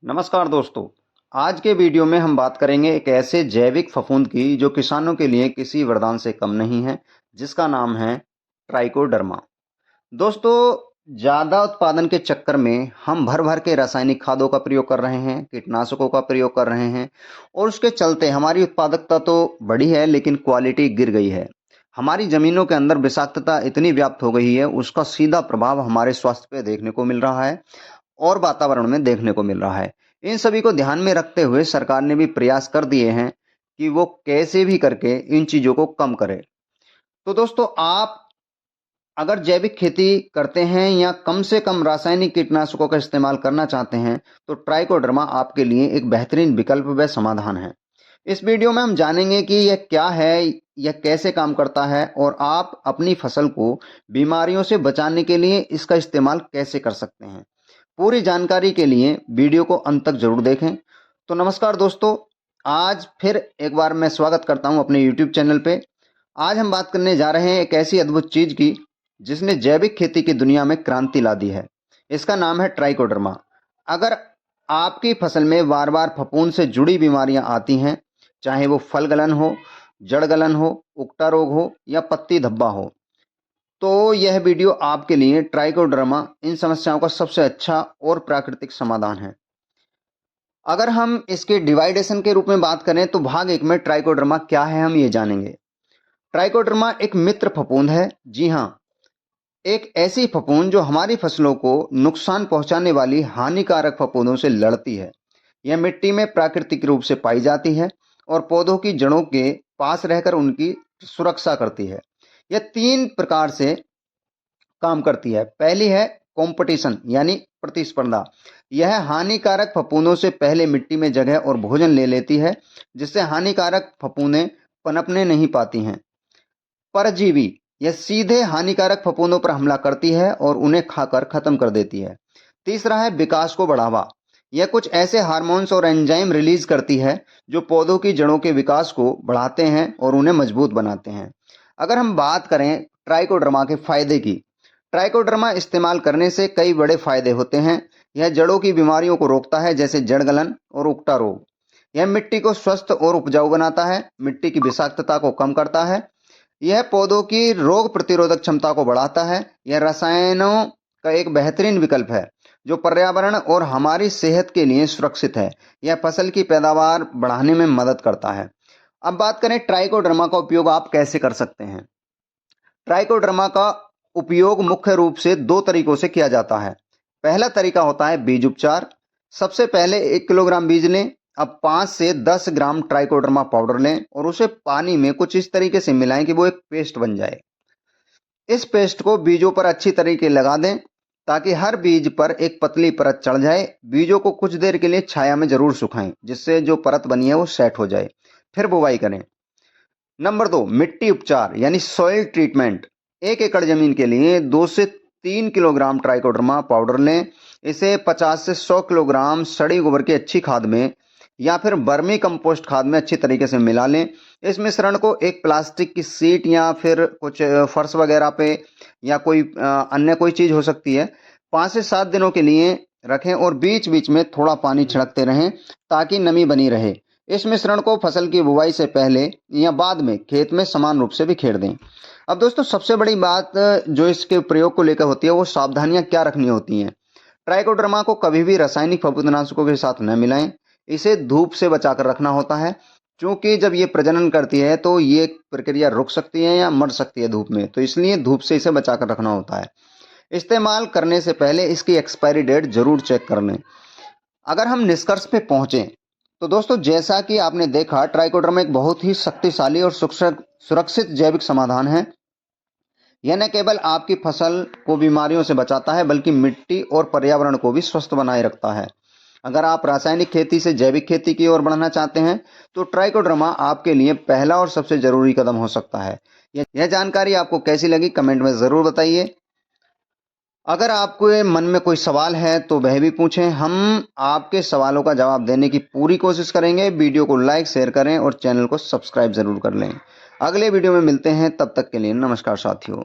नमस्कार दोस्तों। आज के वीडियो में हम बात करेंगे एक ऐसे जैविक फफूंद की जो किसानों के लिए किसी वरदान से कम नहीं है, जिसका नाम है ट्राइकोडर्मा। दोस्तों, ज़्यादा उत्पादन के चक्कर में हम भर भर के रासायनिक खादों का प्रयोग कर रहे हैं, कीटनाशकों का प्रयोग कर रहे हैं और उसके चलते हमारी उत्पादकता तो बढ़ी है लेकिन क्वालिटी गिर गई है। हमारी ज़मीनों के अंदर विषाक्तता इतनी व्याप्त हो गई है, उसका सीधा प्रभाव हमारे स्वास्थ्य पे देखने को मिल रहा है और वातावरण में देखने को मिल रहा है। इन सभी को ध्यान में रखते हुए सरकार ने भी प्रयास कर दिए हैं कि वो कैसे भी करके इन चीज़ों को कम करे। तो दोस्तों, आप अगर जैविक खेती करते हैं या कम से कम रासायनिक कीटनाशकों का इस्तेमाल करना चाहते हैं, तो ट्राइकोडर्मा आपके लिए एक बेहतरीन विकल्प व समाधान है। इस वीडियो में हम जानेंगे कि यह क्या है, यह कैसे काम करता है और आप अपनी फसल को बीमारियों से बचाने के लिए इसका इस्तेमाल कैसे कर सकते हैं। पूरी जानकारी के लिए वीडियो को अंत तक जरूर देखें। तो नमस्कार दोस्तों, आज फिर एक बार मैं स्वागत करता हूं अपने YouTube चैनल पे। आज हम बात करने जा रहे हैं एक ऐसी अद्भुत चीज की जिसने जैविक खेती की दुनिया में क्रांति ला दी है। इसका नाम है ट्राइकोडर्मा। अगर आपकी फसल में बार बार फफूंद से जुड़ी बीमारियां आती हैं, चाहे वो फल गलन हो, जड़ गलन हो, उकटा रोग हो या पत्ती धब्बा हो, तो यह वीडियो आपके लिए ट्राइकोडर्मा इन समस्याओं का सबसे अच्छा और प्राकृतिक समाधान है। अगर हम इसके डिवाइडेशन के रूप में बात करें तो भाग एक में ट्राइकोडर्मा क्या है हम ये जानेंगे। ट्राइकोडर्मा एक मित्र फफूंद है। जी हाँ, एक ऐसी फफूंद जो हमारी फसलों को नुकसान पहुंचाने वाली हानिकारक फफूंदों से लड़ती है। यह मिट्टी में प्राकृतिक रूप से पाई जाती है और पौधों की जड़ों के पास रहकर उनकी सुरक्षा करती है। यह 3 प्रकार से काम करती है। पहली है कंपटीशन यानी प्रतिस्पर्धा। यह हानिकारक फफूंदों से पहले मिट्टी में जगह और भोजन ले लेती है, जिससे हानिकारक फफूंदें पनपने नहीं पाती हैं। परजीवी, यह सीधे हानिकारक फफूंदों पर हमला करती है और उन्हें खाकर खत्म कर देती है। तीसरा है विकास को बढ़ावा। यह कुछ ऐसे हार्मोन्स और एंजाइम रिलीज करती है जो पौधों की जड़ों के विकास को बढ़ाते हैं और उन्हें मजबूत बनाते हैं। अगर हम बात करें ट्राइकोडर्मा के फायदे की, ट्राइकोडर्मा इस्तेमाल करने से कई बड़े फायदे होते हैं। यह जड़ों की बीमारियों को रोकता है, जैसे जड़ गलन और उकटा रोग। यह मिट्टी को स्वस्थ और उपजाऊ बनाता है, मिट्टी की विषाक्तता को कम करता है। यह पौधों की रोग प्रतिरोधक क्षमता को बढ़ाता है। यह रसायनों का एक बेहतरीन विकल्प है जो पर्यावरण और हमारी सेहत के लिए सुरक्षित है। यह फसल की पैदावार बढ़ाने में मदद करता है। अब बात करें ट्राइकोडर्मा का उपयोग आप कैसे कर सकते हैं। ट्राइकोडर्मा का उपयोग मुख्य रूप से 2 तरीकों से किया जाता है। पहला तरीका होता है बीज उपचार। सबसे पहले 1 किलोग्राम बीज लें। अब 5 से 10 ग्राम ट्राइकोडर्मा पाउडर लें और उसे पानी में कुछ इस तरीके से मिलाएं कि वो एक पेस्ट बन जाए। इस पेस्ट को बीजों पर अच्छी तरीके लगा दें ताकि हर बीज पर एक पतली परत चढ़ जाए। बीजों को कुछ देर के लिए छाया में जरूर सुखाएं, जिससे जो परत बनी है वो सेट हो जाए। फिर बुवाई करें। नंबर 2, मिट्टी उपचार यानी सॉइल ट्रीटमेंट। 1 एकड़ जमीन के लिए 2 से 3 किलोग्राम ट्राइकोडर्मा पाउडर लें। इसे 50 से 100 किलोग्राम सड़ी गोबर की अच्छी खाद में या फिर वर्मी कंपोस्ट खाद में अच्छी तरीके से मिला लें। इस मिश्रण को एक प्लास्टिक की शीट या फिर कुछ फर्श वगैरह पे या कोई अन्य कोई चीज हो सकती है, 5 से 7 दिनों के लिए रखें और बीच बीच में थोड़ा पानी छिड़कते रहें ताकि नमी बनी रहे। इस मिश्रण को फसल की बुवाई से पहले या बाद में खेत में समान रूप से बिखेर दें। अब दोस्तों, सबसे बड़ी बात जो इसके प्रयोग को लेकर होती है वो सावधानियां क्या रखनी होती हैं। ट्राइकोडर्मा को कभी भी रासायनिक फफूंदनाशकों के साथ न मिलाएं। इसे धूप से बचाकर रखना होता है, क्योंकि जब ये प्रजनन करती है तो ये प्रक्रिया रुक सकती है या मर सकती है धूप में, तो इसलिए धूप से इसे बचाकर रखना होता है। इस्तेमाल करने से पहले इसकी एक्सपायरी डेट जरूर चेक कर लें। अगर हम निष्कर्ष पे पहुंचे तो दोस्तों, जैसा कि आपने देखा, ट्राइकोडर्मा एक बहुत ही शक्तिशाली और सुरक्षित जैविक समाधान है। यह न केवल आपकी फसल को बीमारियों से बचाता है बल्कि मिट्टी और पर्यावरण को भी स्वस्थ बनाए रखता है। अगर आप रासायनिक खेती से जैविक खेती की ओर बढ़ना चाहते हैं तो ट्राइकोडर्मा आपके लिए पहला और सबसे जरूरी कदम हो सकता है। यह जानकारी आपको कैसी लगी कमेंट में जरूर बताइए। अगर आपके मन में कोई सवाल है तो वह भी पूछें, हम आपके सवालों का जवाब देने की पूरी कोशिश करेंगे। वीडियो को लाइक शेयर करें और चैनल को सब्सक्राइब जरूर कर लें। अगले वीडियो में मिलते हैं, तब तक के लिए नमस्कार साथियों।